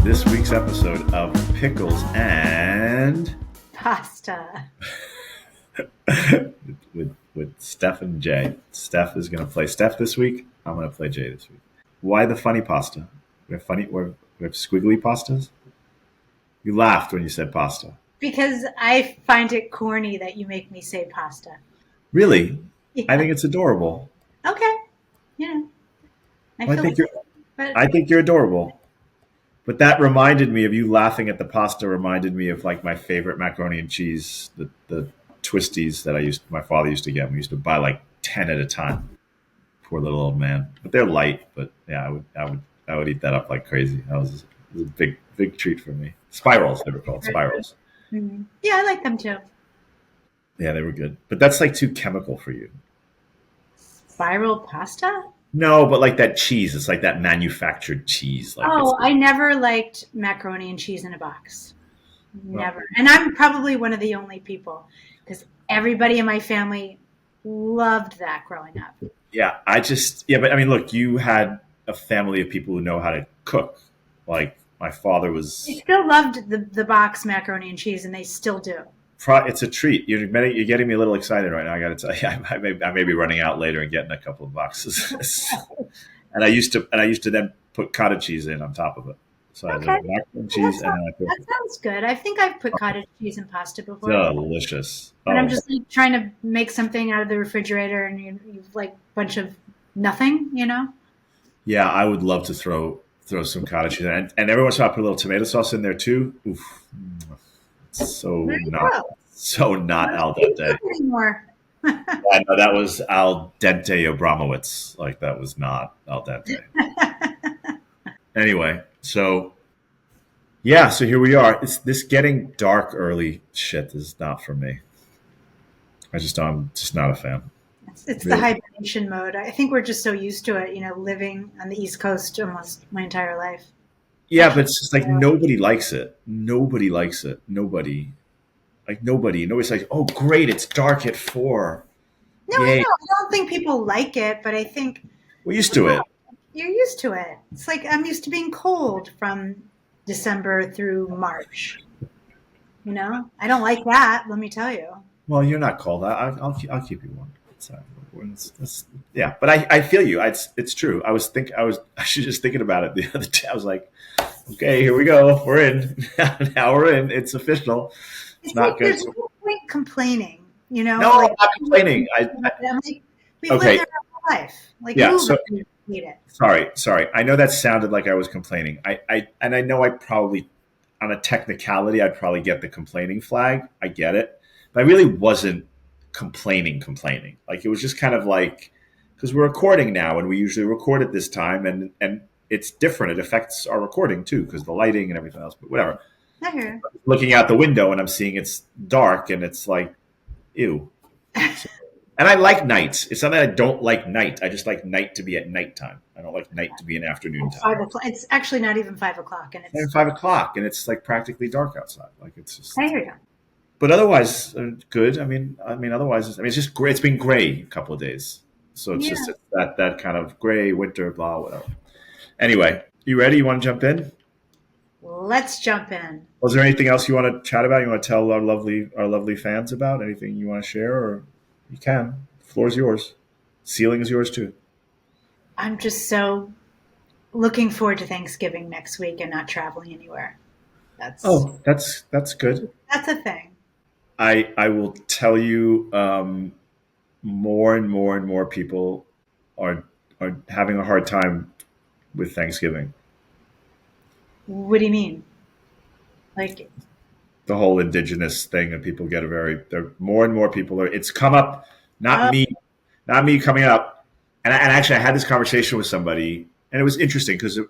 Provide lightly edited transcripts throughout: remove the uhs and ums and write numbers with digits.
this week's episode of Pickles and Pasta. with Steph and Jay. Steph is going to play Steph this week. I'm going to play Jay this week. Why the funny pasta? We have squiggly pastas? You laughed when you said pasta. Because I find it corny that you make me say pasta. Really? Yeah. I think it's adorable. Okay. I think you're adorable. But that reminded me of you laughing at the pasta. Reminded me of like my favorite macaroni and cheese, the twisties that my father used to get. We used to buy like 10 at a time. Poor little old man. But they're light. But yeah, I would eat that up like crazy. That was a big treat for me. Spirals, they were called spirals. Mm-hmm. Yeah, I like them too. Yeah, they were good. But that's like too chemical for you. Spiral pasta? No, but like that cheese. It's like that manufactured cheese. Like I never liked macaroni and cheese in a box. Never. And I'm probably one of the only people because everybody in my family loved that growing up. Yeah, but I mean, look, you had a family of people who know how to cook. Like my father was. They still loved the box macaroni and cheese, and they still do. It's a treat. You're getting me a little excited right now. I got to tell you, I may be running out later and getting a couple of boxes. and I used to then put cottage cheese in on top of it. So okay. I had macaroni and cheese, that sounds good. I think I've put cottage cheese in pasta before. Delicious. And I'm just like trying to make something out of the refrigerator, and you've like a bunch of nothing, Yeah, I would love to throw some cottage cheese in. And every once in a while I put a little tomato sauce in there too. Oof. So not al dente. Anymore. I know that was al dente Abramowitz. Like that was not al dente. Anyway, so here we are. It's this getting dark early shit is not for me. I'm just not a fan. It's really. The hibernation mode. I think we're just so used to it, living on the East Coast almost my entire life. Yeah, but it's just like nobody likes it. Nobody likes it. Nobody. Nobody's like, oh, great, it's dark at 4. No, I don't think people like it, but I think we're used to it. You're used to it. It's like I'm used to being cold from December through March. I don't like that. Let me tell you. Well, you're not cold. I'll keep you warm. Yeah, but I feel you. It's true. I was just thinking about it the other day. I was like, okay, here we go. We're in. Now we're in. It's official. It's not like good. There's no point complaining. No, I'm not complaining. We've lived our whole life. Need it. Sorry. I know that sounded like I was complaining. I know I probably, on a technicality, I'd probably get the complaining flag. I get it, but I really wasn't complaining. Like it was just kind of like, because we're recording now and we usually record at this time and it's different. It affects our recording too because the lighting and everything else, but whatever. Uh-huh. Looking out the window and I'm seeing it's dark and it's like, ew. And I like nights. It's not that I don't like night. I just like night to be at nighttime. I don't like night to be in afternoon time. 5 o'clock. It's actually not even 5 o'clock. And it's 5 o'clock and it's like practically dark outside. Like it's just. I hear you. But otherwise, good. I mean, otherwise, it's just gray. It's been gray a couple of days, so it's just that kind of gray winter, blah, whatever. Anyway, you ready? You want to jump in? Let's jump in. Was there anything else you want to chat about? You want to tell our lovely fans about anything you want to share, or you can. The floor is yours. Ceiling is yours too. I'm just so looking forward to Thanksgiving next week and not traveling anywhere. That's good. That's a thing. I will tell you, more and more people are having a hard time with Thanksgiving. What do you mean? Like the whole indigenous thing, and people get more and more people it's come up, not me coming up. And actually, I had this conversation with somebody, and it was interesting because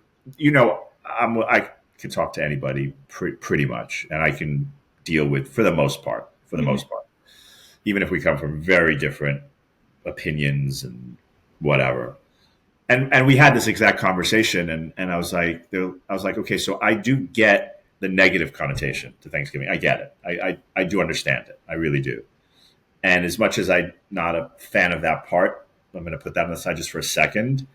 I can talk to anybody pretty much, and I can deal with for the most part, even if we come from very different opinions and whatever. And we had this exact conversation, and I was like, okay, so I do get the negative connotation to Thanksgiving. I get it. I do understand it. I really do. And as much as I'm not a fan of that part, I'm going to put that on the side just for a second.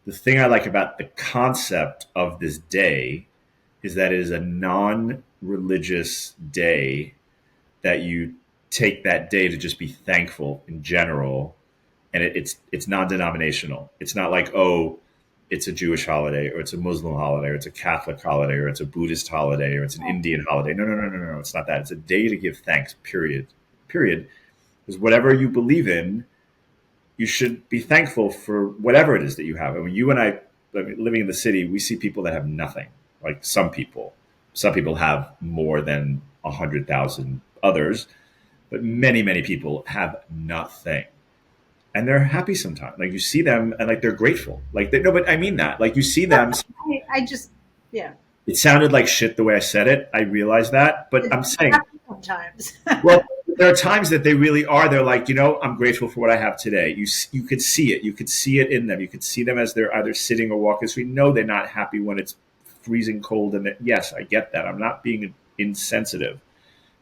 The thing I like about the concept of this day is that it is a non-religious day, that you take that day to just be thankful in general, and it's non-denominational. It's not like, oh, it's a Jewish holiday, or it's a Muslim holiday, or it's a Catholic holiday, or it's a Buddhist holiday, or it's an Indian holiday. No, no, no, no, no. It's not that. It's a day to give thanks. Period. Period. Because whatever you believe in, you should be thankful for whatever it is that you have. I mean, you and I, living in the city, we see people that have nothing. Like some people have more than 100,000 others, but many, many people have nothing. And they're happy sometimes. Like you see them and like they're grateful. Like no, but I mean that. Like you see them. I just, yeah. It sounded like shit the way I said it. I realize that, but I'm saying sometimes. Well, there are times that they really are. They're like, I'm grateful for what I have today. You could see it. You could see it in them. You could see them as they're either sitting or walking. So we know they're not happy when it's freezing cold. And yes, I get that. I'm not being insensitive,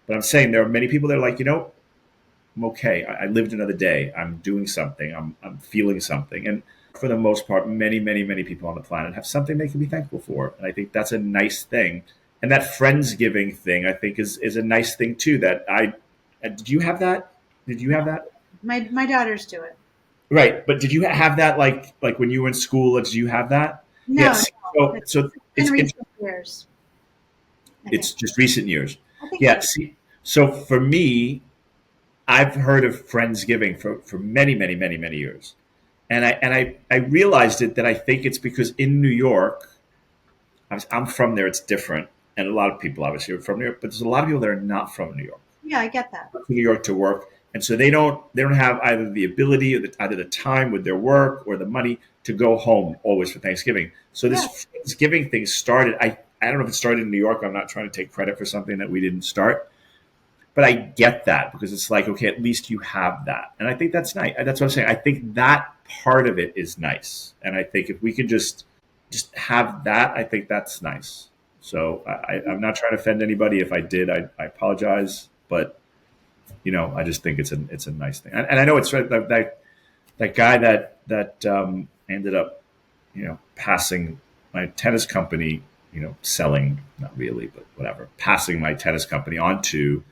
but I'm saying there are many people that are like, I'm okay. I lived another day. I'm doing something. I'm feeling something. And for the most part, many, many, many people on the planet have something they can be thankful for. And I think that's a nice thing. And that Friendsgiving thing, I think, is a nice thing too. Did you have that? Did you have that? My daughters do it. Right. But did you have that like when you were in school? Did you have that? No. Yes. No. So it's recent years. It's just recent years. Yeah. See, so for me, I've heard of Friendsgiving for many, many, many, many years. And I realized it, that I think it's because in New York, I'm from there, it's different. And a lot of people obviously are from New York, but there's a lot of people that are not from New York. Yeah, I get that. To New York to work. And so they don't have either the ability or either the time with their work or the money to go home always for Thanksgiving. So this Friendsgiving thing started, I don't know if it started in New York. I'm not trying to take credit for something that we didn't start. But I get that, because it's like, okay, at least you have that. And I think that's nice. That's what I'm saying. I think that part of it is nice. And I think if we can just have that, I think that's nice. So I'm not trying to offend anybody. If I did, I apologize. But, I just think it's a nice thing. And I know it's that guy that ended up, passing my tennis company, selling, not really, but whatever, passing my tennis company on to,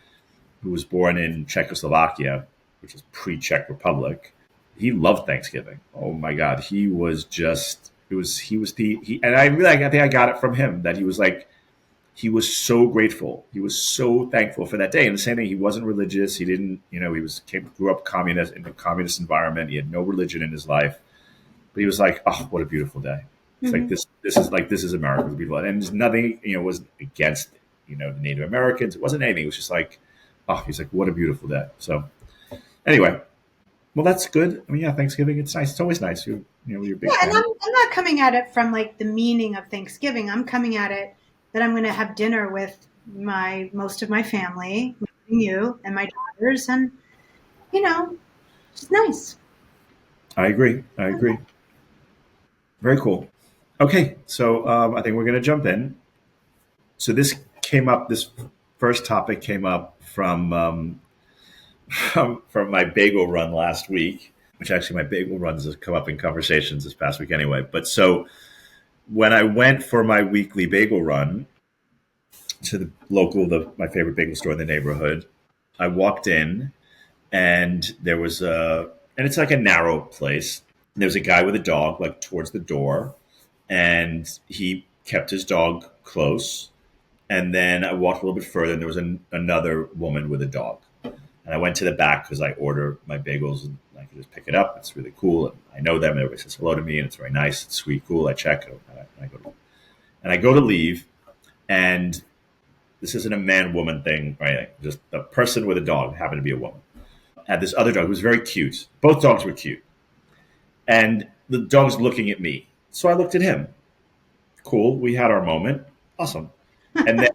who was born in Czechoslovakia, which is pre-Czech Republic. He loved Thanksgiving. Oh my God. He was just, and I think I got it from him, that he was like, he was so grateful. He was so thankful for that day. And the same thing, he wasn't religious. He didn't, grew up in a communist environment. He had no religion in his life, but he was like, oh, what a beautiful day. It's like, this is America. It was beautiful. And there's nothing, was against, the Native Americans. It wasn't anything. It was just like, oh, he's like, what a beautiful day. So anyway, well, that's good. I mean, yeah, Thanksgiving, it's nice. It's always nice. You're big. Yeah, and I'm not coming at it from like the meaning of Thanksgiving. I'm coming at it that I'm going to have dinner with most of my family, including you and my daughters, and it's nice. I agree. Very cool. Okay, so I think we're going to jump in. So this first topic came up from my bagel run last week, which actually my bagel runs have come up in conversations this past week anyway. But so when I went for my weekly bagel run to the my favorite bagel store in the neighborhood, I walked in, and there was and it's like a narrow place. There was a guy with a dog, like towards the door, and he kept his dog close. And then I walked a little bit further, and there was another woman with a dog. And I went to the back because I order my bagels and I can just pick it up. It's really cool. And I know them. And everybody says hello to me, and it's very nice. It's sweet, cool. I check it. And I go to leave. And this isn't a man-woman thing or anything. Just a person with a dog, happened to be a woman, had this other dog who was very cute. Both dogs were cute. And the dog's looking at me. So I looked at him. Cool. We had our moment. Awesome. And then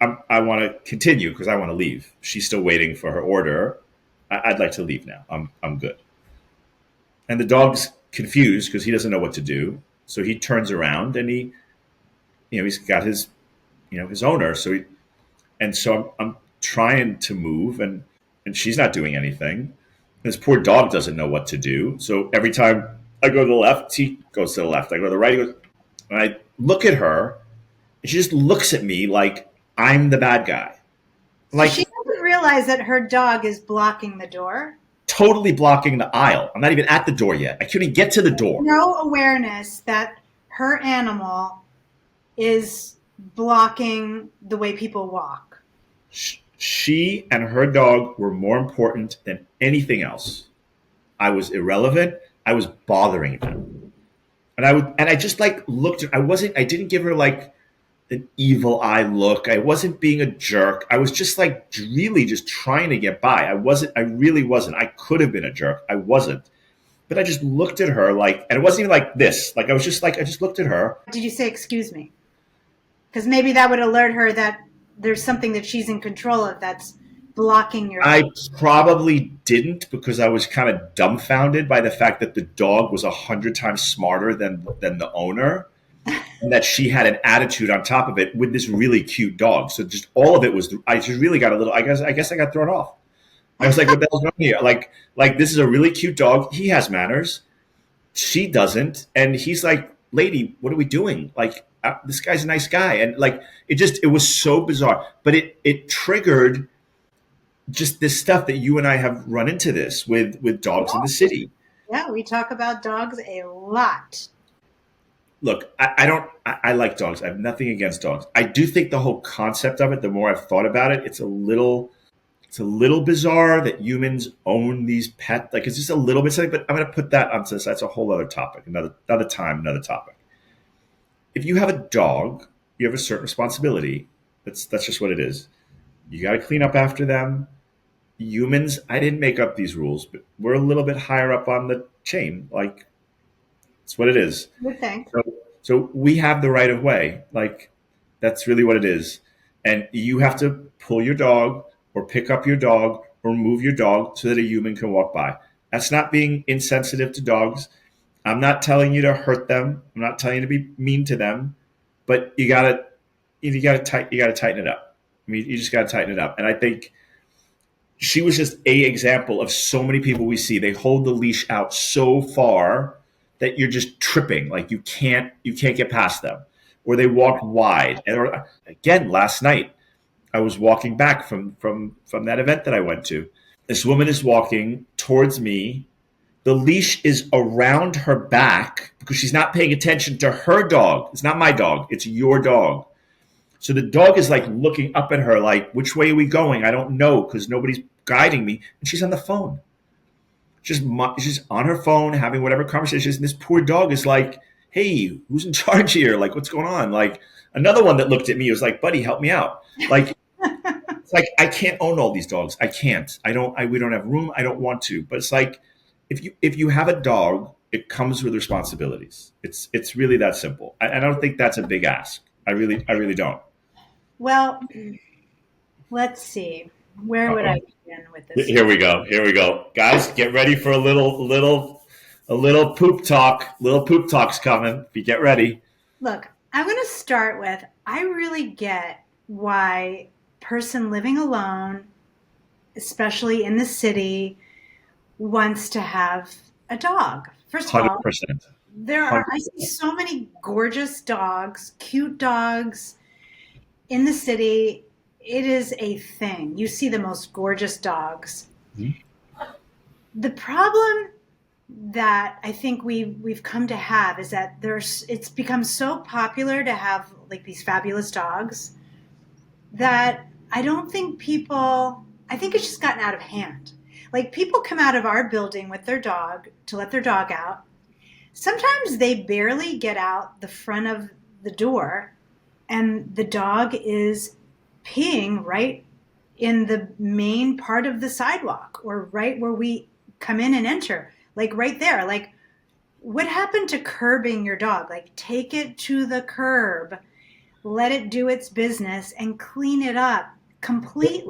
I want to continue because I want to leave. She's still waiting for her order. I'd like to leave now. I'm good. And the dog's confused because he doesn't know what to do. So he turns around and he's got his owner. So I'm trying to move, and she's not doing anything. This poor dog doesn't know what to do. So every time I go to the left, he goes to the left. I go to the right, he goes, and I look at her. And she just looks at me like I'm the bad guy. So Like she doesn't realize that her dog is blocking the door. totally blocking the aisle. I'm not even at the door yet. I can't even get to the door. No awareness that her animal is blocking the way people walk. She and her dog were more important than anything else. I was irrelevant. I was bothering them. And I just like looked at, I didn't give her like an evil eye look. I wasn't being a jerk. I was just like really just trying to get by. I really wasn't. I could have been a jerk. I wasn't. But I just looked at her like, and it wasn't even like this. Like I was just like, I just looked at her. Did you say, excuse me? Because maybe that would alert her that there's something that she's in control of that's blocking your. I probably didn't because I was kind of dumbfounded by the fact that the dog was 100 times smarter than the owner, and that she had an attitude on top of it with this really cute dog. So just all of it was. I just really got a little. I guess I got thrown off. I was like, "What the hell's wrong here?" Like this is a really cute dog. He has manners. She doesn't, and he's like, "Lady, what are we doing?" Like this guy's a nice guy, and like it was so bizarre. But it triggered just this stuff that you and I have run into this with dogs in the city. Yeah, we talk about dogs a lot. Look, I like dogs. I have nothing against dogs. I do think the whole concept of it, the more I've thought about it, it's a little bizarre that humans own these pets. Like it's just a little bit something, but I'm going to put that onto this. That's a whole other topic, another time, another topic. If you have a dog, you have a certain responsibility. That's just what it is. You got to clean up after them. Humans, I didn't make up these rules, but we're a little bit higher up on the chain. Like it's what it is. Good thing. So we have the right of way. Like that's really what it is. And you have to pull your dog or pick up your dog or move your dog so that a human can walk by. That's not being insensitive to dogs. I'm not telling you to hurt them. I'm not telling you to be mean to them, but you gotta tighten it up. I mean, you just gotta tighten it up. And I think she was just a example of so many people we see. They hold the leash out so far that you're just tripping. Like you can't get past them, or they walk wide. And again, last night I was walking back from that event that I went to. This woman is walking towards me. The leash is around her back because she's not paying attention to her dog. It's not my dog. It's your dog. So the dog is like looking up at her like, which way are we going? I don't know because nobody's guiding me. And she's on the phone. She's on her phone having whatever conversation. And this poor dog is like, hey, who's in charge here? Like, what's going on? Like another one that looked at me was like, buddy, help me out. Like, it's like I can't own all these dogs. I can't. We don't have room. I don't want to. But it's like if you have a dog, it comes with responsibilities. It's really that simple. I don't think that's a big ask. I really don't. Well, let's see. Where would I begin with this? Here we go. Guys, get ready for a little poop talk. Little poop talk's coming. If you get ready. Look, I'm going to start with I really get why person living alone, especially in the city, wants to have a dog. First of all, 100%. I see so many gorgeous dogs, cute dogs in the city. It is a thing. You see the most gorgeous dogs. Mm-hmm. The problem that I think we've come to have is that it's become so popular to have like these fabulous dogs that I think it's just gotten out of hand. Like people come out of our building with their dog to let their dog out. Sometimes they barely get out the front of the door and the dog is peeing right in the main part of the sidewalk or right where we come in and enter, like right there. Like what happened to curbing your dog? Like take it to the curb, let it do its business and clean it up completely.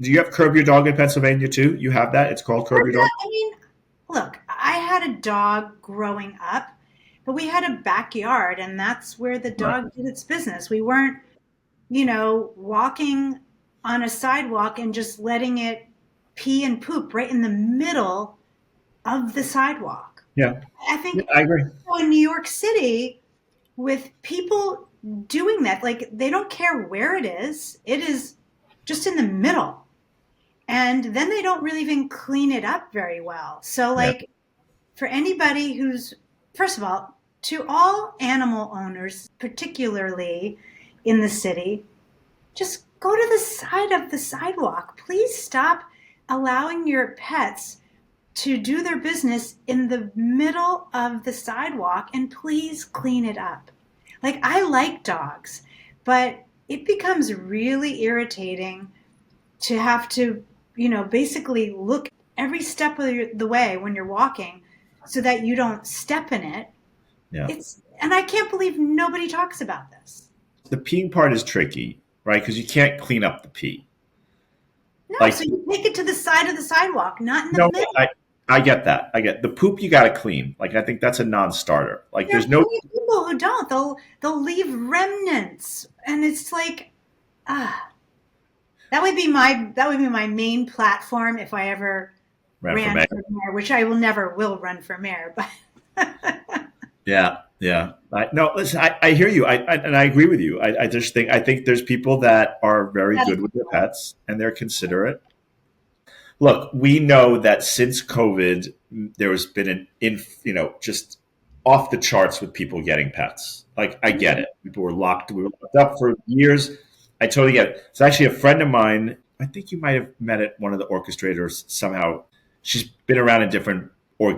Do you have Curb Your Dog in Pennsylvania too? You have that? It's called Curb Your Dog? I mean, look, I had a dog growing up, but we had a backyard and that's where the dog did its business. We weren't, walking on a sidewalk and just letting it pee and poop right in the middle of the sidewalk. Yeah. I think I agree. in New York City with people doing that. Like, they don't care where it is. It is just in the middle. And then they don't really even clean it up very well. So, Yeah. like, for anybody who's, first of all, to all animal owners, particularly in the city, just go to the side of the sidewalk. Please stop allowing your pets to do their business in the middle of the sidewalk, and please clean it up. Like, I like dogs, but it becomes really irritating to have to, basically look every step of the way when you're walking so that you don't step in it. Yeah. And I can't believe nobody talks about this. The peeing part is tricky, right? Because you can't clean up the pee. No, Like, so you take it to the side of the sidewalk, not in the no, middle. I get that. I get the poop you got to clean. Like, I think that's a non-starter. Like, There are there's no. plenty of people who don't. They'll leave remnants, and it's like, that would be my main platform if I ever ran for mayor, which I will run for mayor. But Yeah. No, listen, I hear you. And I agree with you. I just think there's people that are very good with their pets and they're considerate. Look, we know that since COVID, there has been just off the charts with people getting pets. Like, I get it. We were locked up for years. I totally get it. It's actually a friend of mine. I think you might have met at one of the orchestrators somehow. She's been around in different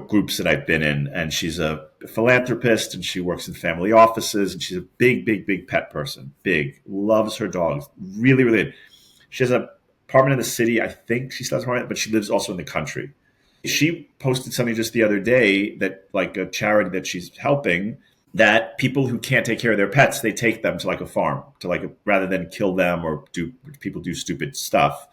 groups that I've been in, and she's a philanthropist and she works in family offices, and she's a big pet person. Big, loves her dogs. Really, really. She has an apartment in the city. I think she still has an apartment, but she lives also in the country. She posted something just the other day that, like, a charity that she's helping, that people who can't take care of their pets, they take them to like a farm, rather than kill them or people do stupid stuff.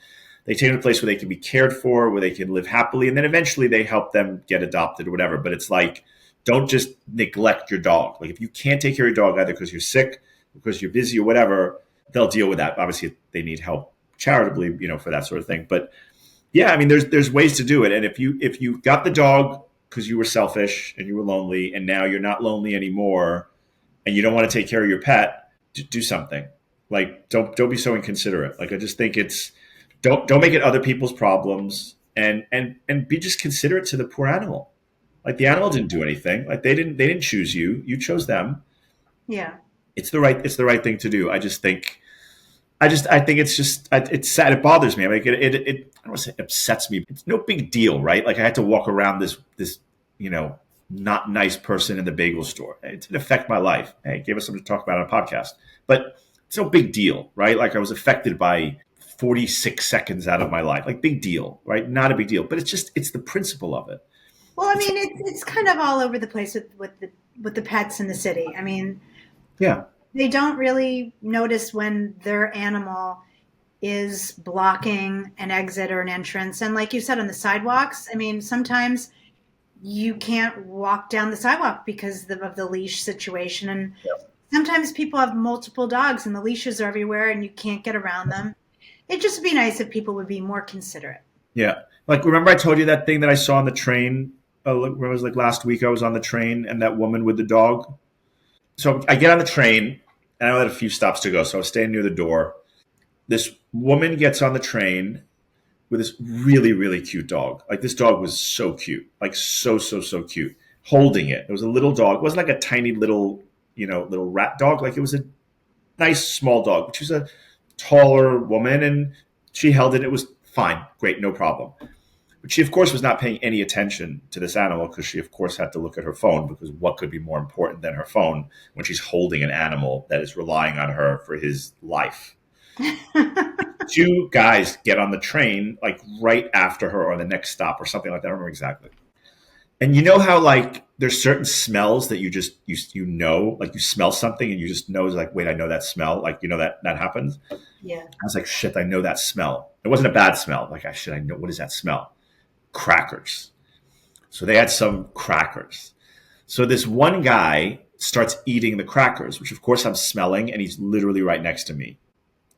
They take them to a place where they can be cared for, where they can live happily, and then eventually they help them get adopted or whatever. But it's like, don't just neglect your dog. Like, if you can't take care of your dog, either because you're sick, because you're busy or whatever, they'll deal with that. Obviously, they need help charitably, for that sort of thing. But yeah, I mean, there's ways to do it. And if you got the dog because you were selfish and you were lonely, and now you're not lonely anymore, and you don't want to take care of your pet, do something. Like, don't be so inconsiderate. Like, I just think it's, don't make it other people's problems, and be just considerate to the poor animal. Like, the animal didn't do anything. Like, they didn't choose you. You chose them. yeah, It's the right thing to do. I think it's sad. It bothers me. I mean, it I don't want to say upsets me. It's no big deal, right? Like, I had to walk around this not nice person in the bagel store. It didn't affect my life. Hey, it gave us something to talk about on a podcast, but it's no big deal, right? Like, I was affected by 46 seconds out of my life. Like, big deal, right? Not a big deal, but it's the principle of it. well, I mean, it's kind of all over the place with the pets in the city. I mean, Yeah. they don't really notice when their animal is blocking an exit or an entrance. And like you said, on the sidewalks, I mean, sometimes you can't walk down the sidewalk because of the leash situation. And sometimes people have multiple dogs and the leashes are everywhere and you can't get around them. It'd just be nice if people would be more considerate. Yeah. Like, remember I told you that thing that I saw on the train? It was like last week I was on the train, and that woman with the dog. So I get on the train, and I had a few stops to go. So I was staying near the door. This woman gets on the train with this really, really cute dog. Like, this dog was so cute. Like, so cute. Holding it. It was a little dog. It wasn't like a tiny little rat dog. Like, it was a nice small dog, but she was a taller woman, and she held it. It was fine. Great. No problem. But she, of course, was not paying any attention to this animal, because she, of course, had to look at her phone, because what could be more important than her phone when she's holding an animal that is relying on her for his life? Two guys get on the train, like, right after her, or the next stop or something like that. I don't remember exactly. And you know how, like, there's certain smells that you just, like, you smell something and you just know, like, wait, I know that smell. Like, that happens. Yeah. I was like, shit, I know that smell. It wasn't a bad smell. Like, I know, what is that smell? Crackers. So they had some crackers. So this one guy starts eating the crackers, which of course I'm smelling, and he's literally right next to me.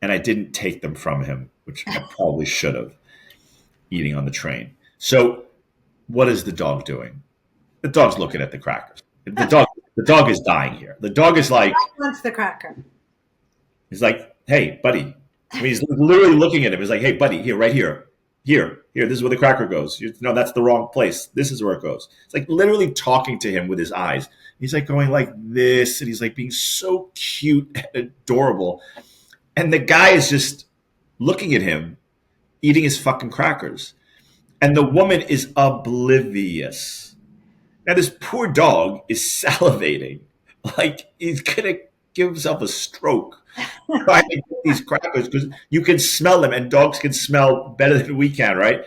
And I didn't take them from him, which I probably should have, eating on the train. So what is the dog doing? The dog's looking at the crackers. The dog The dog is dying here. The dog is like, Wants the cracker. he's like, hey, buddy. I mean, he's literally looking at him. He's like, hey, buddy, here, right here. Here. This is where the cracker goes. No, that's the wrong place. This is where it goes. It's like literally talking to him with his eyes. He's like going like this, and he's like being so cute and adorable. And the guy is just looking at him, eating his fucking crackers. And the woman is oblivious. Now, this poor dog is salivating. Like, he's going to give himself a stroke trying to get these crackers because you can smell them, and dogs can smell better than we can, right?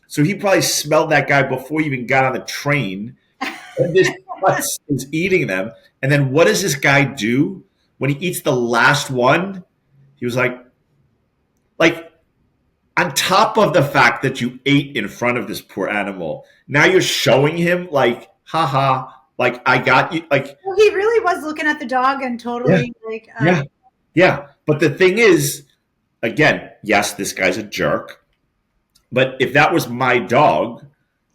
So he probably smelled that guy before he even got on the train. And this putz is eating them. And then what does this guy do when he eats the last one? He was like, on top of the fact that you ate in front of this poor animal, now you're showing him like, haha, like I got you. Like, well, he really was looking at the dog and totally yeah. But the thing is, again, yes, this guy's a jerk. But if that was my dog,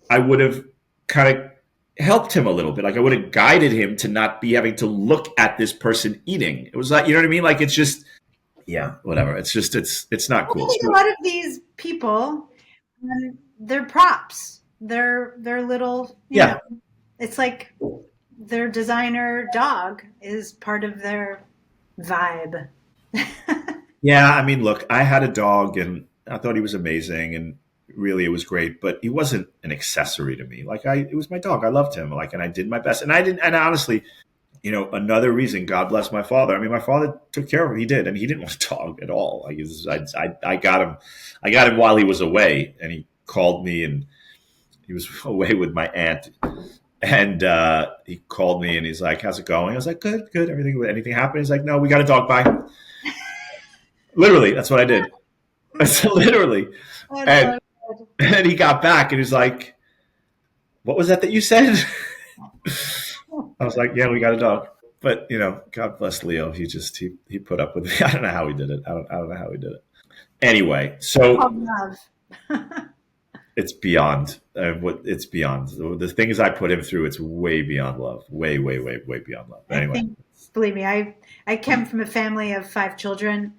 I would have kind of helped him a little bit. Like I would have guided him to not be having to look at this person eating. It was like, you know what I mean? Like it's just, yeah, whatever. It's just, it's not cool. I think a lot of these people, they're props. They're little, you know, it's like their designer dog is part of their vibe. Yeah, I mean, look, I had a dog and I thought he was amazing and really it was great, but he wasn't an accessory to me. Like it was my dog. I loved him. Like, and I did my best. And and honestly, you know, another reason, God bless my father. I mean, my father took care of him. He did, and he didn't want a dog at all. Like I got him while he was away, and he called me, and he was away with my aunt, and he called me, and he's like, "How's it going?" I was like, "Good, good. Anything happened?" He's like, "No, we got a dog. Bye." Literally, that's what I did. Literally, and he got back, and he's like, "What was that you said?" I was like, yeah, we got a dog. But, you know, God bless Leo. He put up with me. I don't know how he did it. I don't know how he did it. Anyway, so it's beyond. It's beyond. The things I put him through, it's way beyond love. Way, way, way, way beyond love. Anyway. Believe me, I came from a family of 5 children.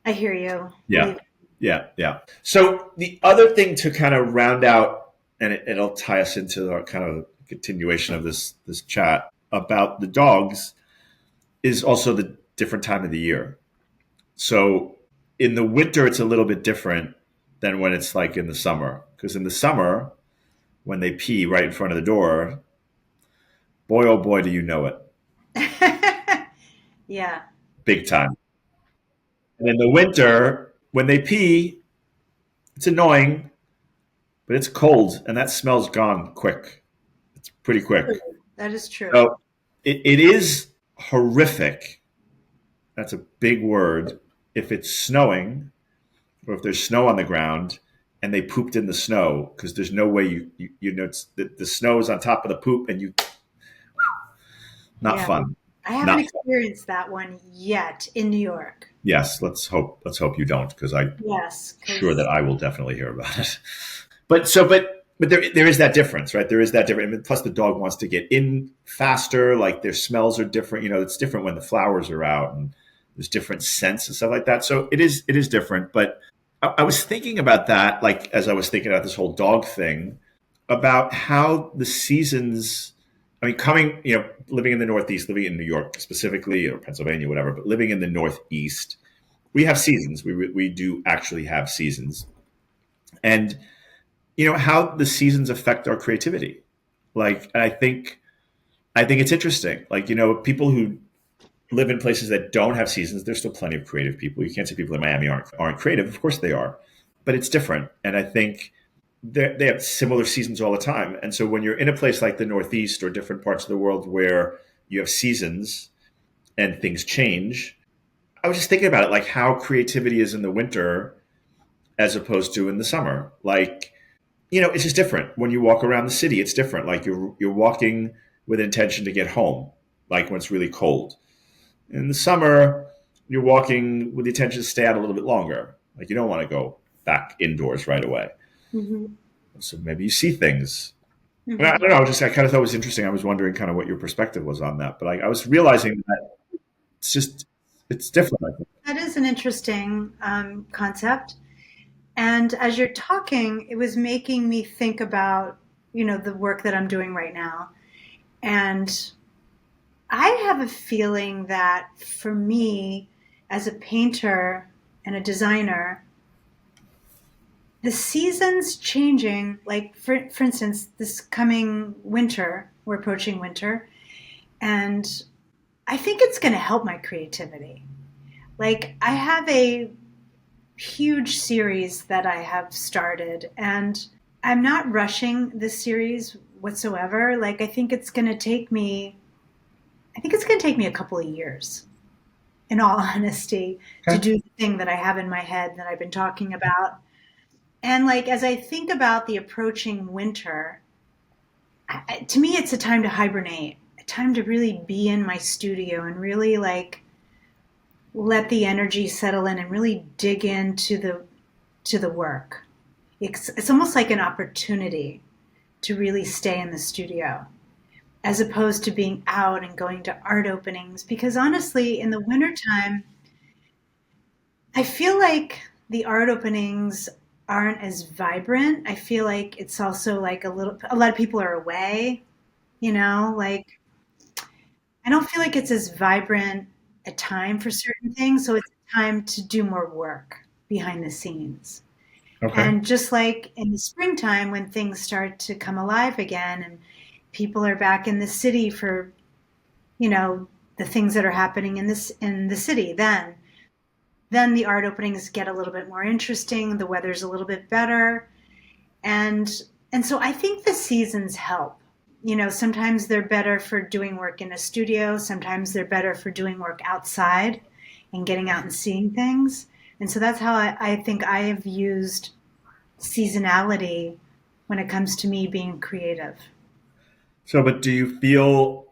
I hear you. Yeah. So the other thing to kind of round out, and it'll tie us into our kind of continuation of this chat about the dogs, is also the different time of the year. So in the winter, it's a little bit different than when it's like in the summer. Because in the summer, when they pee right in front of the door, boy, oh boy, do you know it. Yeah. Big time. And in the winter, when they pee, it's annoying, but it's cold and that smell's gone quick. It's pretty quick. That is true. So it is horrific. That's a big word. If it's snowing or if there's snow on the ground and they pooped in the snow, because there's no way you know the snow is on top of the poop and not fun. I haven't experienced that one yet in New York. Yes, let's hope you don't, because I'm sure that I will definitely hear about it. But there is that difference, right? There is that difference. And plus, the dog wants to get in faster. Like their smells are different. You know, it's different when the flowers are out, and there's different scents and stuff like that. So it is different. But I was thinking about that, like as I was thinking about this whole dog thing, about how the seasons. I mean, living in the Northeast, living in New York specifically, or Pennsylvania, whatever, but living in the Northeast, we have seasons. We do actually have seasons, and you know how the seasons affect our creativity. Like, I think it's interesting. Like, you know, people who live in places that don't have seasons, there's still plenty of creative people. You can't say people in Miami aren't creative. Of course they are, but it's different. And I think they have similar seasons all the time. And so when you're in a place like the Northeast or different parts of the world where you have seasons and things change, I was just thinking about it, like how creativity is in the winter as opposed to in the summer. Like, you know, it's just different. When you walk around the city, it's different. Like you're walking with intention to get home, like when it's really cold. In the summer, you're walking with the intention to stay out a little bit longer. Like you don't want to go back indoors right away. Mm-hmm. So maybe you see things And I Hmm. don't know, I kind of thought it was interesting. I was wondering kind of what your perspective was on that, but I was realizing that it's just it's different. I think. That is an interesting concept. And as you're talking, it was making me think about, the work that I'm doing right now. And I have a feeling that for me, as a painter and a designer, the seasons changing, like for instance, this coming winter, we're approaching winter, and I think it's going to help my creativity. Like, I have a huge series that I have started, and I'm not rushing this series whatsoever. Like, I think it's going to take me a couple of years, in all honesty, to Okay. do the thing that I have in my head that I've been talking about. And like, as I think about the approaching winter, to me, it's a time to hibernate, a time to really be in my studio and really like let the energy settle in and really dig into the work. It's almost like an opportunity to really stay in the studio as opposed to being out and going to art openings. Because honestly, in the wintertime, I feel like the art openings aren't as vibrant. I feel like it's also like a lot of people are away, like I don't feel like it's as vibrant a time for certain things. So it's a time to do more work behind the scenes. Okay. And just like in the springtime when things start to come alive again and people are back in the city for, you know, the things that are happening in the city, then the art openings get a little bit more interesting, the weather's a little bit better. And and so I think the seasons help. Sometimes they're better for doing work in a studio, sometimes they're better for doing work outside and getting out and seeing things. And so that's how I think I have used seasonality when it comes to me being creative. So, but do you feel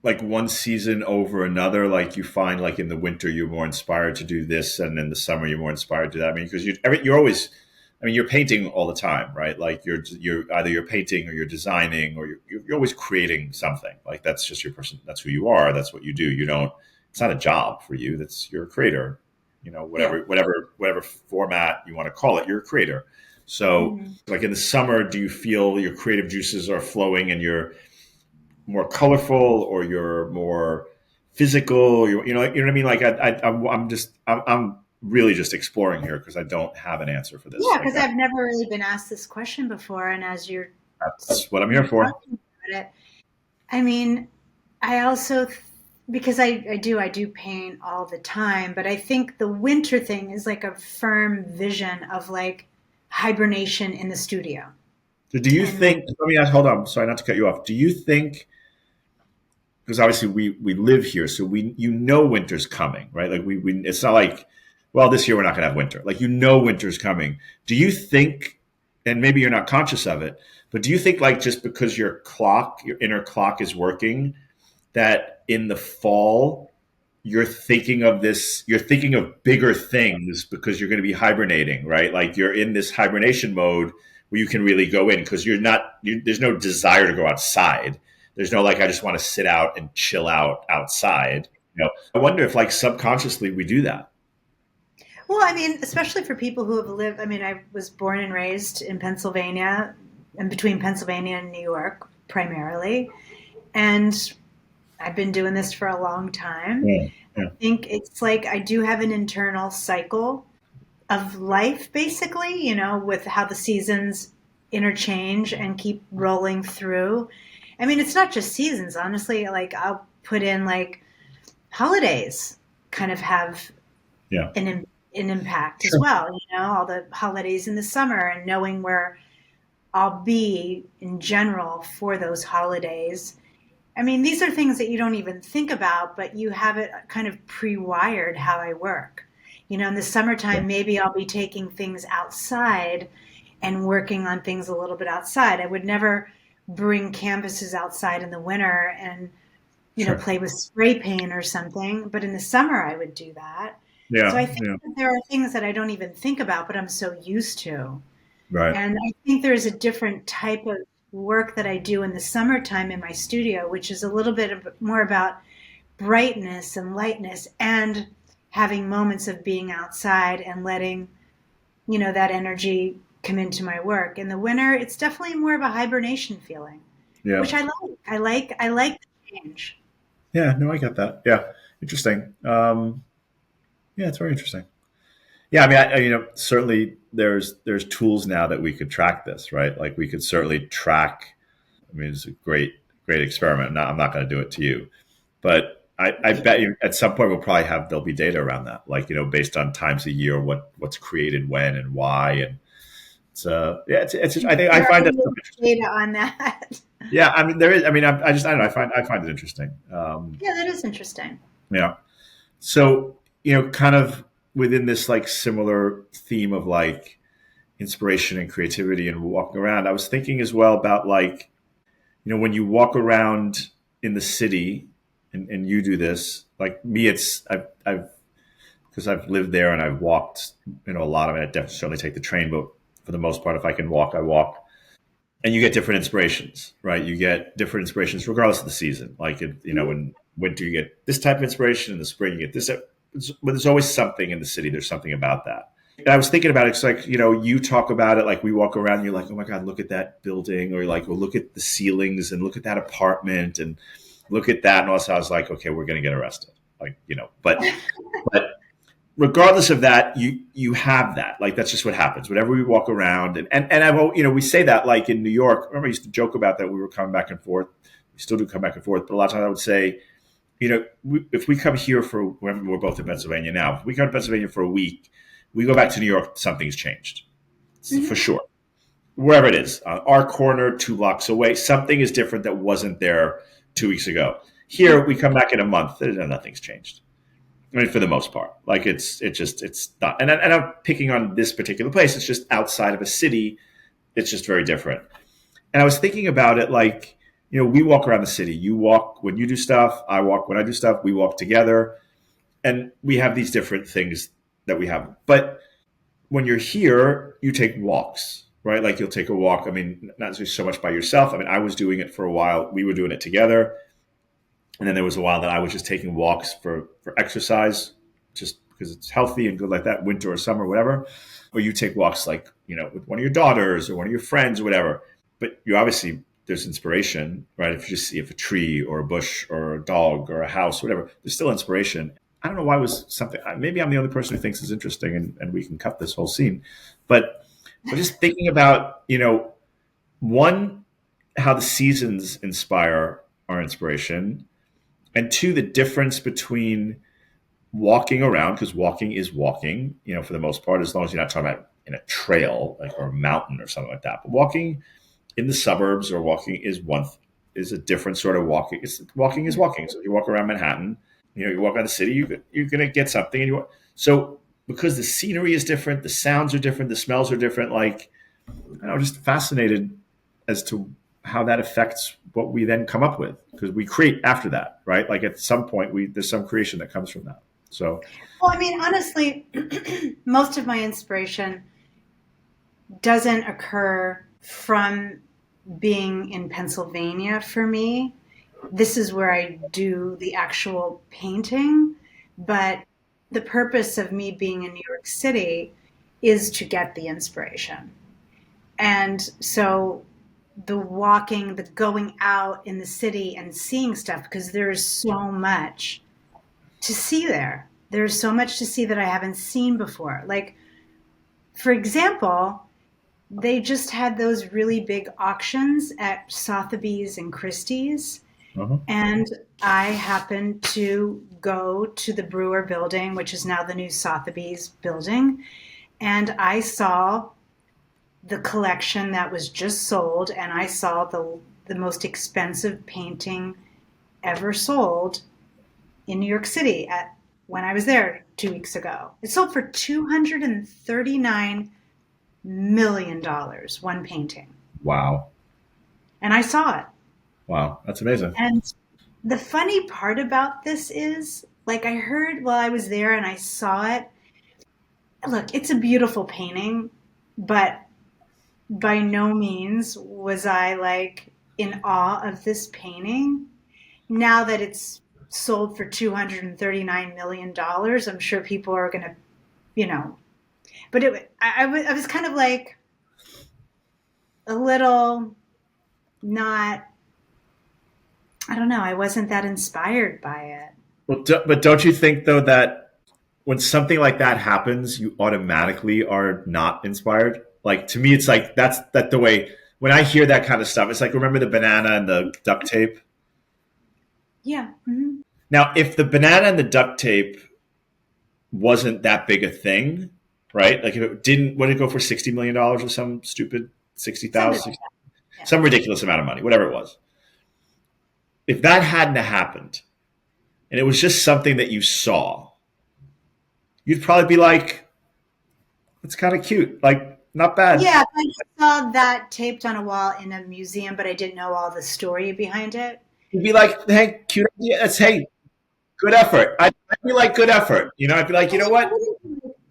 like one season over another? Like you find like in the winter you're more inspired to do this, and in the summer you're more inspired to do that. I mean, because you're always, I mean, you're painting all the time, right? Like you're either you're painting or you're designing or you're always creating something. Like that's just your person. That's who you are. That's what you do. You don't. It's not a job for you. That's you're a creator. Yeah. Whatever format you want to call it, you're a creator. So, Hmm. like in the summer, do you feel your creative juices are flowing and you're more colorful or you're more physical? You know what I mean? Like I'm really just exploring here because I don't have an answer for this. Yeah, Like because I've never really been asked this question before. And as you're that's what I'm here for. talking about it, I mean, I also, because I do paint all the time, but I think the winter thing is like a firm vision of like hibernation in the studio. So do you And like, think? Let me ask. Hold on. Sorry, not to cut you off. Do you think? Because obviously we live here, so winter's coming, right? Like we it's not like, well, this year we're not going to have winter. Like winter's coming. Do you think? And maybe you're not conscious of it, but do you think like just because your inner clock is working, that in the fall you're thinking of bigger things because you're going to be hibernating, right? Like you're in this hibernation mode where you can really go in because there's no desire to go outside. There's no like I just want to sit out and chill out outside. I wonder if like subconsciously we do that. well, I mean, especially for people who have lived, I mean, I was born and raised in Pennsylvania and between Pennsylvania and New York primarily. And I've been doing this for a long time. Yeah, yeah, I think it's like I do have an internal cycle of life, basically, with how the seasons interchange and keep rolling through. I mean, it's not just seasons, honestly. Like, I'll put in like holidays kind of have yeah. an impact as Sure. well, all the holidays in the summer and knowing where I'll be in general for those holidays. I mean, these are things that you don't even think about, but you have it kind of pre wired how I work. In the Yeah, summertime, maybe I'll be taking things outside and working on things a little bit outside. I would never bring canvases outside in the winter and, sure. play with spray paint or something. But in the summer, I would do that. So Yeah, I think yeah. that there are things that I don't even think about, but I'm so used to. Right. And I think there's a different type of work that I do in the summertime in my studio, which is a little bit more about brightness and lightness and having moments of being outside and letting, that energy come into my work. In the winter, it's definitely more of a hibernation feeling, Yeah. which I like. I like the change. Yeah. No, I get that. Yeah. Interesting. Yeah, it's very interesting. Yeah, I mean, certainly there's tools now that we could track this, right? Like we could certainly track. I mean, it's a great experiment. I'm not going to do it to you, but I bet you at some point there'll be data around that, like based on times of year, what's created when and why, and yeah, I think I There find that stuff is interesting. data on that. Yeah, I mean there is. I mean, I don't know. I find it interesting. Yeah, that is interesting. Yeah. So kind of within this like similar theme of like inspiration and creativity and walking around, I was thinking as well about like when you walk around in the city and you do this, like me, I've because I've lived there and I've walked, a lot of it. I definitely certainly take the train, but for the most part, if I can walk, I walk. And you get different inspirations, right? You get different inspirations regardless of the season. Like, in winter, you get this type of inspiration. In the spring, you get this. But there's always something in the city. There's something about that. And I was thinking about it. It's like, you talk about it, like we walk around and you're like, oh my God, look at that building. Or you're like, well, look at the ceilings and look at that apartment and look at that. And also I was like, okay, we're going to get arrested. Like, but regardless of that, you have that. Like that's just what happens whenever we walk around. And I've, we say that like in New York. Remember, I used to joke about that. We were coming back and forth. We still do come back and forth, but a lot of times I would say, if we come here we're both in Pennsylvania now. If we come to Pennsylvania for a week, we go back to New York, something's changed for sure. Wherever it is, our corner, 2 blocks away, something is different that wasn't there 2 weeks ago. Here, we come back in a month, and nothing's changed. I mean, for the most part, like it's not. And I'm picking on this particular place. It's just outside of a city. It's just very different. And I was thinking about it like, we walk around the city. You walk when you do stuff. I walk when I do stuff. We walk together, and we have these different things that we have. But when you're here, you take walks, right? Like you'll take a walk. I mean, not so much by yourself. I mean, I was doing it for a while. We were doing it together. And then there was a while that I was just taking walks for exercise, just because it's healthy and good like that, winter or summer, whatever. Or you take walks like, with one of your daughters or one of your friends or whatever. But you obviously, there's inspiration, right? If you just see if a tree or a bush or a dog or a house, whatever, there's still inspiration. I don't know why it was something, maybe I'm the only person who thinks it's interesting and we can cut this whole scene. But I'm just thinking about, one, how the seasons inspire our inspiration. And two, the difference between walking around, because walking is walking, for the most part, as long as you're not talking about in a trail like or a mountain or something like that. But walking in the suburbs or walking is a different sort of walking. Walking is walking. So if you walk around Manhattan, you walk around the city, you're going to get something. So because the scenery is different, the sounds are different, the smells are different. Like, I'm just fascinated as to how that affects what we then come up with, because we create after that, right? Like at some point there's some creation that comes from that. So, Well, I mean, honestly, most of my inspiration doesn't occur from being in Pennsylvania for me. This is where I do the actual painting, but the purpose of me being in New York City is to get the inspiration. And so the walking, the going out in the city and seeing stuff, because there's so much to see there. There's so much to see that I haven't seen before. Like, for example, they just had those really big auctions at Sotheby's and Christie's. uh-huh. And I happened to go to the Brewer building, which is now the new Sotheby's building. And I saw the collection that was just sold, and I saw the most expensive painting ever sold in New York City when I was there 2 weeks ago. It sold for $239 million, one painting. Wow. And I saw it. Wow. That's amazing. And the funny part about this is, like, I heard while I was there and I saw it, look, it's a beautiful painting, but by no means was I like in awe of this painting. Now that it's sold for $239 million, I'm sure people are going to, you know, but I was kind of like a little not, I don't know, I wasn't that inspired by it. Well, but don't you think though that when something like that happens, you automatically are not inspired? Like to me, it's like that the way when I hear that kind of stuff, it's like remember the banana and the duct tape. Yeah. Mm-hmm. Now, if the banana and the duct tape wasn't that big a thing, right? Like if it didn't, what did it go for $60 million or some stupid 60,000, Yeah. some ridiculous amount of money, whatever it was. If that hadn't happened, and it was just something that you saw, you'd probably be like, "It's kind of cute, like not bad." Yeah, I saw that taped on a wall in a museum, but I didn't know all the story behind it. You'd be like, "Hey, cute idea. That's hey, good effort." I'd be like, "Good effort." You know, I'd be like, "You know what?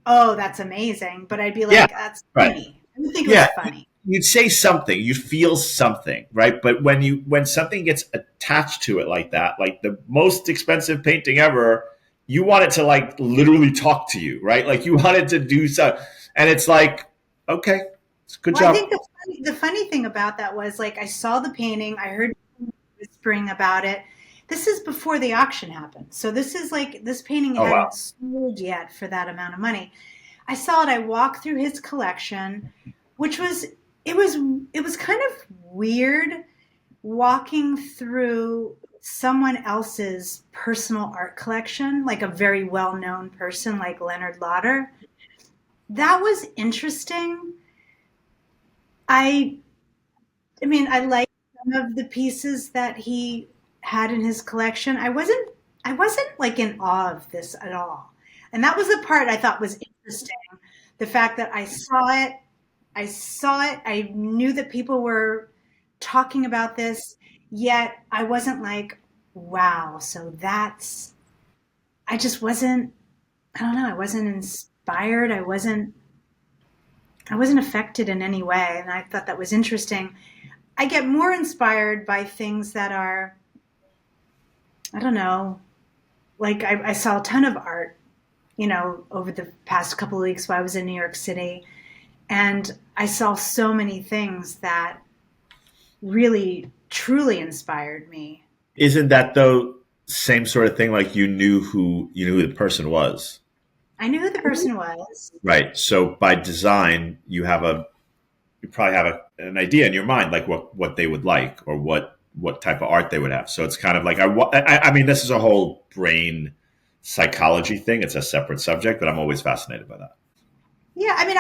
Oh, that's amazing. But I'd be Yeah, like, that's right. funny. I would think it was Yeah, funny. you'd say something, you'd feel something, right? But when something gets attached to it like that, like the most expensive painting ever, you want it to like literally talk to you, right? Like you want it to do so, and it's like, okay, it's good Well, I job. think the funny thing about that was like I saw the painting, I heard whispering about it. This is before the auction happened. So this is like this painting Oh hadn't wow, sold yet for that amount of money. I saw it, I walked through his collection, which was it was it was kind of weird walking through someone else's personal art collection, like a very well-known person like Leonard Lauder. That was interesting. I I mean, I like some of the pieces that he had in his collection. I wasn't like in awe of this at all. And that was the part I thought was interesting. The fact that I saw it, I knew that people were talking about this, yet I wasn't like, wow, so that's I just wasn't I don't know, I wasn't inspired. I wasn't affected in any way, and I thought that was interesting. I get more inspired by things that are, I don't know, like I saw a ton of art, over the past couple of weeks while I was in New York City. And I saw so many things that really, truly inspired me. isn't that though same sort of thing? Like you knew who the person was, I knew who the person was. right? So by design, you probably have an idea in your mind like what they would like or what type of art they would have. So it's kind of like I mean this is a whole brain psychology thing. It's a separate subject, but I'm always fascinated by that. Yeah, I mean,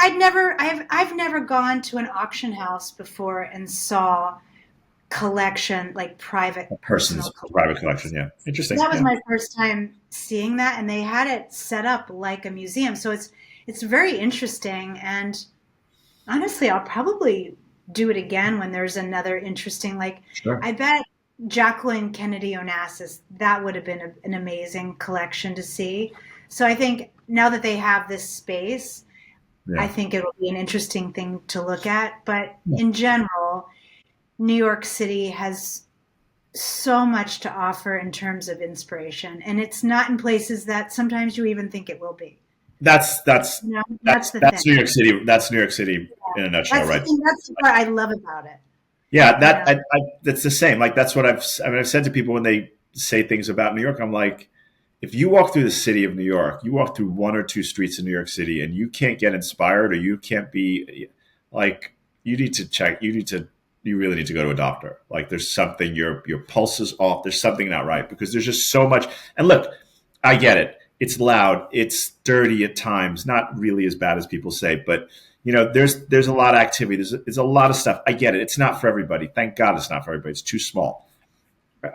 I've never gone to an auction house before and saw collection, like private A personal person's private collection, collections. yeah, So interesting, that was yeah. my first time seeing that, and they had it set up like a museum. So it's very interesting, and honestly, I'll probably do it again when there's another interesting. Like, Sure, I bet Jacqueline Kennedy Onassis, that would have been an amazing collection to see. So I think now that they have this space, I yeah. think it'll be an interesting thing to look at. But in general, New York City has so much to offer in terms of inspiration, and it's not in places that sometimes you even think it will be. That's that's That's the thing. that's New York City. That's New York City in a nutshell, That's the right? thing. That's what I love about it. Yeah, You know. that's the same. Like that's what I've said to people when they say things about New York. I'm like, if you walk through the city of New York, you walk through one or two streets in New York City, and you can't get inspired, or you can't be like, you need to check. You really need to go to a doctor. Like, there's something your pulse is off. There's something not right because there's just so much. And look, I get it. It's loud. It's dirty at times. Not really as bad as people say, but there's a lot of activity. There's a lot of stuff. I get it. It's not for everybody. Thank God it's not for everybody. It's too small.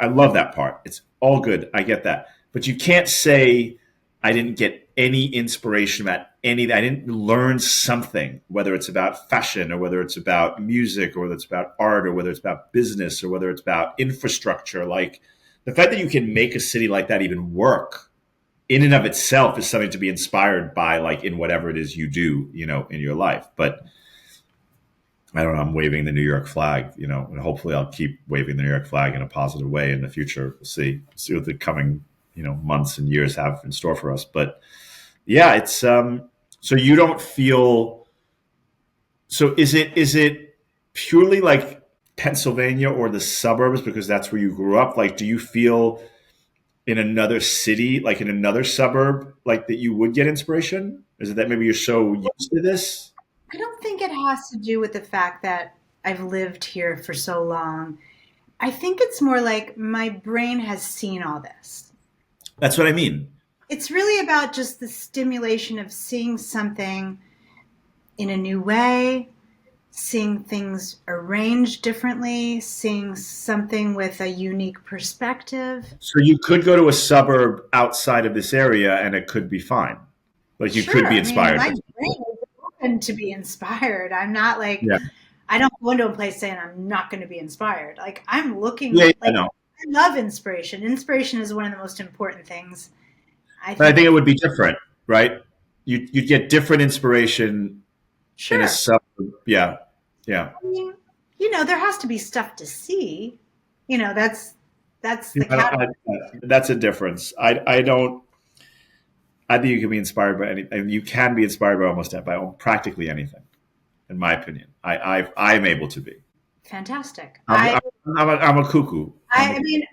I love that part. It's all good. I get that. But you can't say I didn't get any inspiration about any. I didn't learn something, whether it's about fashion or whether it's about music or whether it's about art or whether it's about business or whether it's about infrastructure. Like the fact that you can make a city like that even work in and of itself is something to be inspired by, like in whatever it is you do, in your life. But I don't know, I'm waving the New York flag, and hopefully I'll keep waving the New York flag in a positive way in the future. We'll see what the coming, months and years have in store for us. But yeah, it's so you don't feel, so is it purely like Pennsylvania or the suburbs because that's where you grew up? Like, do you feel in another city, like in another suburb, like that you would get inspiration? Is it that maybe you're so used to this? I don't think it has to do with the fact that I've lived here for so long. I think it's more like my brain has seen all this. That's what I mean. It's really about just the stimulation of seeing something in a new way, seeing things arranged differently, seeing something with a unique perspective. So you could go to a suburb outside of this area and it could be fine. Like you could Sure, be I mean, inspired. my brain is open to be inspired. I'm not like, Yeah. I don't go into a place saying I'm not going to be inspired. Like I'm looking, Yeah, I like know. I love inspiration. Inspiration is one of the most important things. I But I think, think it would be different, right? You'd get different inspiration in a sure. suburb. Yeah. Yeah. I mean, there has to be stuff to see. That's Yeah, the cat. that's a difference. I don't. I think you can be inspired by any, and you can be inspired by practically anything. In my opinion, I'm able to be. Fantastic. I'm I'm a cuckoo. I mean,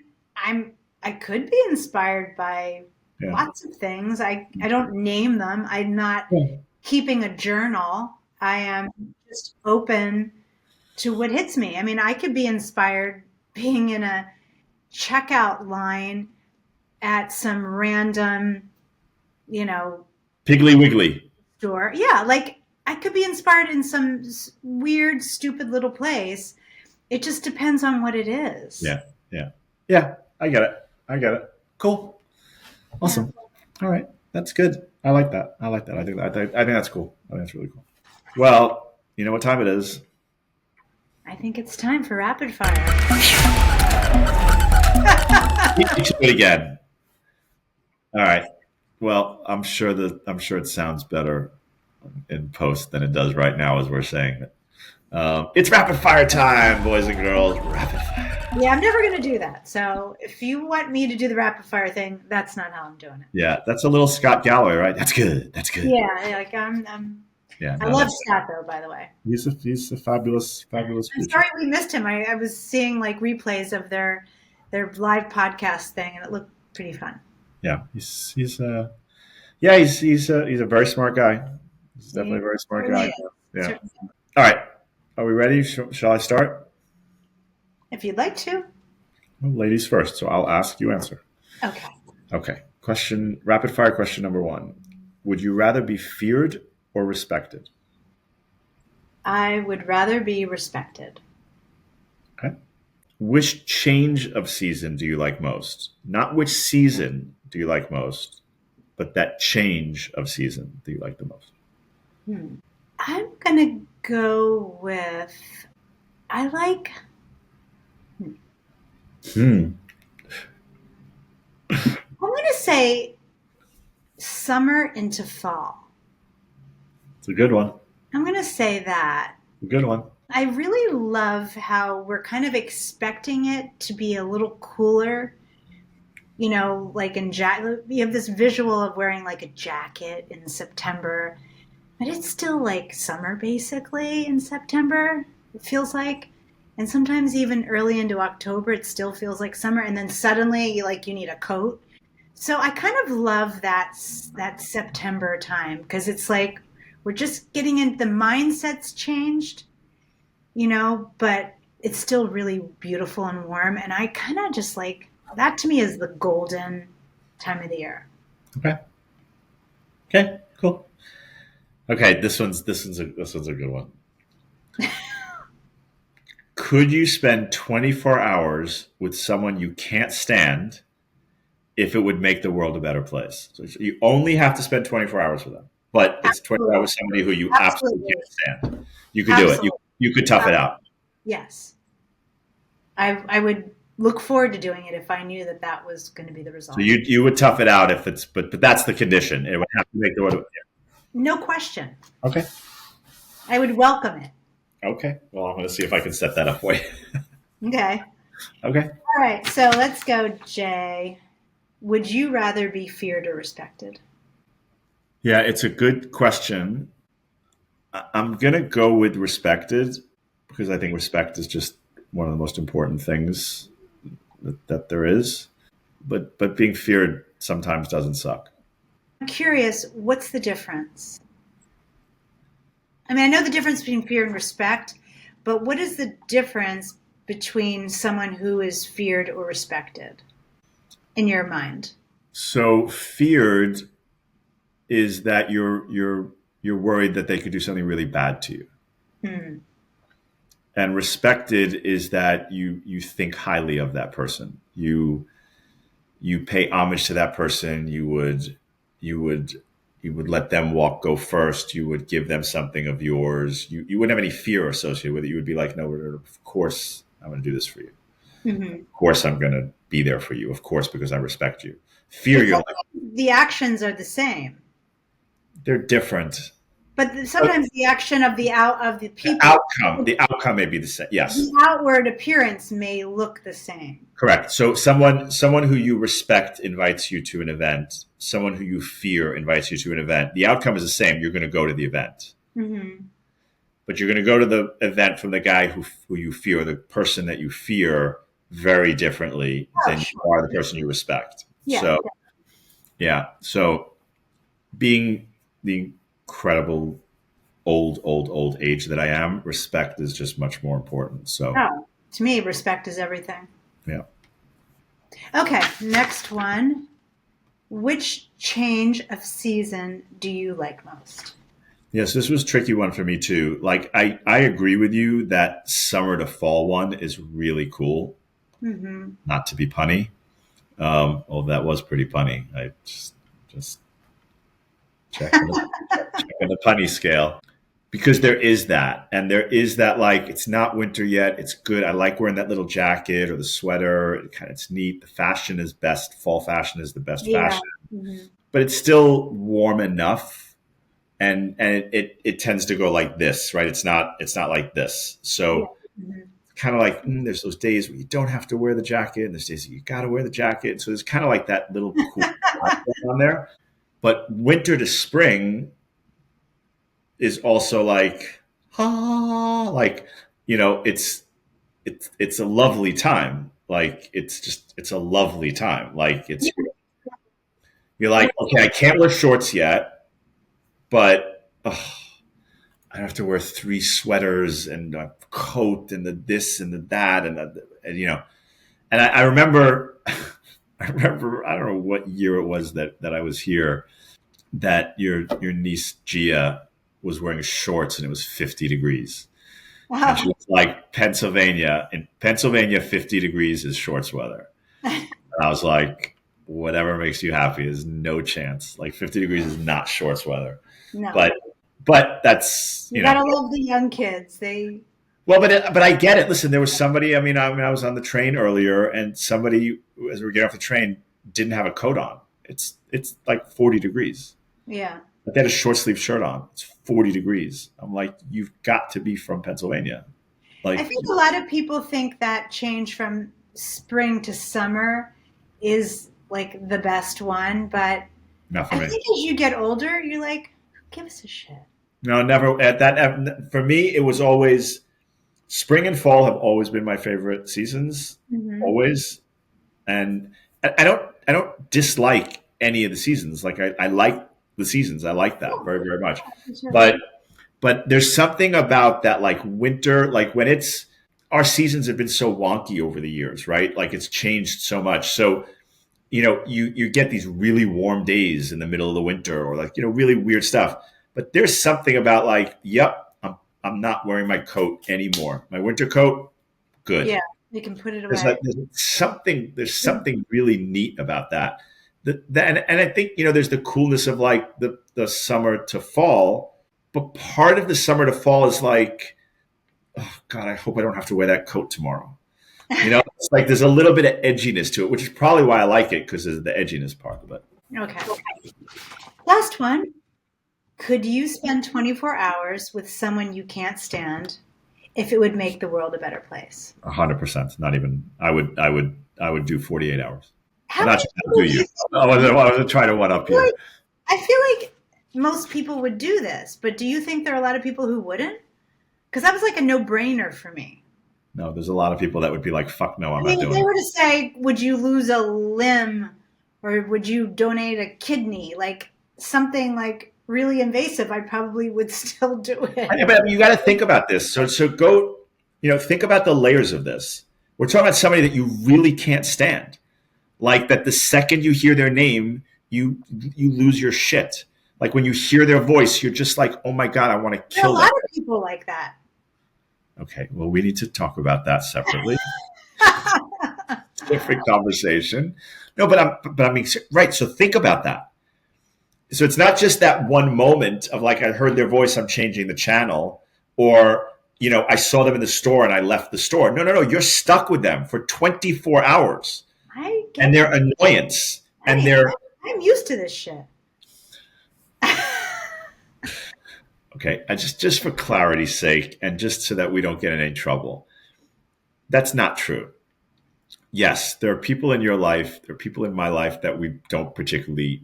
I could be inspired by Yeah. lots of things. I don't name them. I'm not Yeah. keeping a journal. I am just open to what hits me. I mean, I could be inspired being in a checkout line at some random, you know, Piggly Wiggly. store. Yeah, like I could be inspired in some weird, stupid little place. It just depends on what it is. Yeah. Yeah. Yeah. I get it. I get it. Cool. Awesome. All right. That's good. I like that. I like that. I think that's cool. I think that's really cool. Well, you know what time it is? I think it's time for rapid fire. You should do it again. All right. Well, I'm sure it sounds better in post than it does right now as we're saying it. It's rapid fire time, boys and girls. Rapid fire. Yeah, I'm never going to do that. So if you want me to do the rapid fire thing, that's not how I'm doing it. Yeah, that's a little Scott Galloway, right? That's good. That's good. Yeah, like Yeah, I love Scott though, by the way. he's a fabulous I'm creature. sorry we missed him. I was seeing like replays of their live podcast thing, and it looked pretty fun. Yeah, he's a very smart guy. He's definitely a very smart guy. Yeah. All right. Are we ready? Shall I start? If you'd like to. Well, ladies first. So I'll ask, you answer. Okay. Okay. Rapid fire question number 1. Would you rather be feared or respected? I would rather be respected. Okay. Which change of season do you like most? Not which season do you like most, but that change of season do you like the most? I'm gonna go with I like I'm gonna say summer into fall. It's a good one. I'm gonna say that. A good one. I really love how we're kind of expecting it to be a little cooler. Like you have this visual of wearing like a jacket in September, but it's still like summer basically in September, it feels like. And sometimes even early into October, it still feels like summer. And then suddenly you need a coat. So I kind of love that September time because it's like we're just getting in, the mindset's changed, but it's still really beautiful and warm. And I kind of just like that to me is the golden time of the year. Okay. Okay. Cool. Okay. This one's a good one. Could you spend 24 hours with someone you can't stand if it would make the world a better place? So you only have to spend 24 hours with them, but it's 24 hours with somebody who you absolutely can't stand. You could do it. You could tough it out. Yes. I would look forward to doing it if I knew that was going to be the result. So you would tough it out if it's, but that's the condition. It would have to make the world. No question. Okay. I would welcome it. Okay. Well, I'm going to see if I can set that up for you. Okay. Okay. All right. So let's go, Jay. Would you rather be feared or respected? Yeah, it's a good question. I'm going to go with respected because I think respect is just one of the most important things that there is. But being feared sometimes doesn't suck. I'm curious, what's the difference? I mean, I know the difference between fear and respect, but what is the difference between someone who is feared or respected in your mind? So feared is that you're worried that they could do something really bad to you. Hmm. And respected is that you think highly of that person. You pay homage to that person. You would you would let them go first. You would give them something of yours. You wouldn't have any fear associated with it. You would be like, no, of course I'm going to do this for you. Mm-hmm. Of course I'm going to be there for you. Of course, because I respect you. Fear, But you're like, the actions are the same. they're different. But sometimes the action of the people, The outcome may be the same. Yes. the outward appearance may look the same. Correct. So someone who you respect invites you to an event. Someone who you fear invites you to an event. The outcome is the same. You're going to go to the event, Mm-hmm. but you're going to go to the event from the guy who you fear, the person that you fear, very differently Oh, than sure. you are the person you respect. Yeah. So yeah. So being the incredible old age that I am, respect is just much more important. So Oh, to me, respect is everything. yeah. Okay, next one. Which change of season do you like most? Yes, this was a tricky one for me too. Like I agree with you that summer to fall one is really cool. Mm-hmm. Not to be punny. Oh, that was pretty punny. I just checking the punny scale because there is that, and there is that like it's not winter yet. It's good. I like wearing that little jacket or the sweater. It's neat. The fashion is best. Fall fashion is the best Yeah. fashion, Mm-hmm. but it's still warm enough and it tends to go like this, right? It's not like this. Yeah. So Mm-hmm. kind of like there's those days where you don't have to wear the jacket, and there's days that you got to wear the jacket. So there's kind of like that little cool on there. But winter to spring is also like like it's a lovely time. Like it's a lovely time. Like you're like okay, I can't wear shorts yet, but I have to wear three sweaters and a coat and the this and the that and and I remember I remember I don't know what year it was that I was here that your niece Gia was wearing shorts and it was 50 degrees and she Wow. was like in Pennsylvania 50 degrees is shorts weather and I was like whatever makes you happy is no chance like 50 degrees is not shorts weather No. but but that's You gotta love the young kids. They well, but I get it. Listen, there was somebody. I was on the train earlier, and somebody as we were getting off the train didn't have a coat on. It's like 40 degrees. yeah. But they had a short sleeve shirt on. It's 40 degrees. I'm like, you've got to be from Pennsylvania. I Like, think a lot of people think that change from spring to summer is like the best one, but not for I me. think as you get older, you're like, who gives a shit? No, never. At that for me, it was always spring and fall have always been my favorite seasons. Mm-hmm. Always, and I don't dislike any of the seasons. Like I like the seasons. I like that very very much. Sure. But there's something about that like winter, like when it's our seasons have been so wonky over the years, right? Like it's changed so much. So you get these really warm days in the middle of the winter, or like really weird stuff. But there's something about like, yep, I'm not wearing my coat anymore. My winter coat, good. Yeah, you can put it There's away. like there's something really neat about that. And I think there's the coolness of like the summer to fall, but part of the summer to fall is like, oh God, I hope I don't have to wear that coat tomorrow. It's like there's a little bit of edginess to it, which is probably why I like it because of the edginess part of it. Okay. Last one. Could you spend 24 hours with someone you can't stand if it would make the world a better place? 100%. Not even. I would do 48 hours. How I'm not many trying to do you. I wasn't trying to one up you. I feel like most people would do this, but do you think there are a lot of people who wouldn't? Because that was like a no-brainer for me. No, there's a lot of people that would be like, fuck no, I'm not If doing they it. were to say, would you lose a limb or would you donate a kidney? Like something like really invasive, I probably would still do it. Yeah, but you got to think about this. So go, think about the layers of this. We're talking about somebody that you really can't stand. Like that the second you hear their name, you lose your shit. Like when you hear their voice, you're just like, oh my God, I want to There are a kill lot them. of people like that. Okay, well, we need to talk about that separately. Different conversation. No, but I mean, right. So think about that. So it's not just that one moment of like, I heard their voice, I'm changing the channel, or, I saw them in the store and I left the store. No. You're stuck with them for 24 hours and their annoyance and I'm used to this shit. Okay. Just for clarity's sake, and just so that we don't get in any trouble, that's not true. Yes, there are people in your life, there are people in my life that we don't particularly,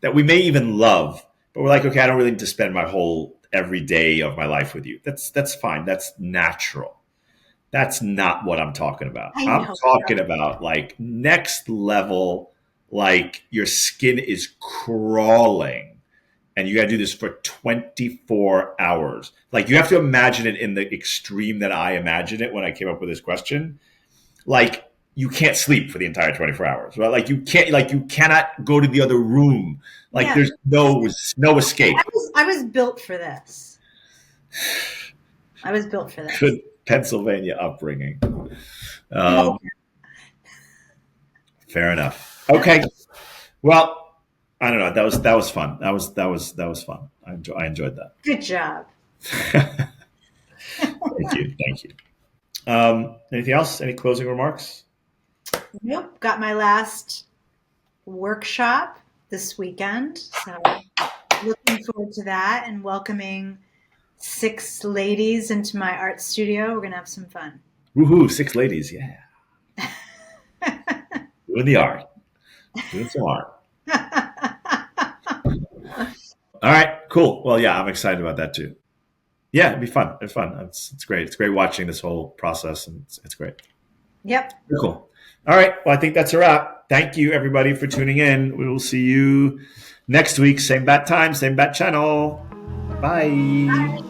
that we may even love, but we're like, okay, I don't really need to spend my whole every day of my life with you. That's fine. That's natural. That's not what I'm talking about. I'm talking about like next level, like your skin is crawling and you got to do this for 24 hours. Like you have to imagine it in the extreme that I imagined it when I came up with this question. Like you can't sleep for the entire 24 hours, right? Like you cannot go to the other room. Like there's no escape. I was built for this. Good Pennsylvania upbringing. Fair enough. Okay. Well, I don't know. That was fun. That was fun. I enjoyed that. Good job. Thank you. Anything else? Any closing remarks? Nope. Got my last workshop this weekend. So looking forward to that and welcoming 6 ladies into my art studio. We're going to have some fun. Woohoo, 6 ladies. Yeah. Doing the art. Doing some art. All right, cool. Well, yeah, I'm excited about that too. Yeah, it'd be fun. It's fun. It's great. It's great watching this whole process, and it's great. Yep. Cool. All right. Well, I think that's a wrap. Thank you, everybody, for tuning in. We will see you next week. Same bat time, same bat channel. Bye. Bye.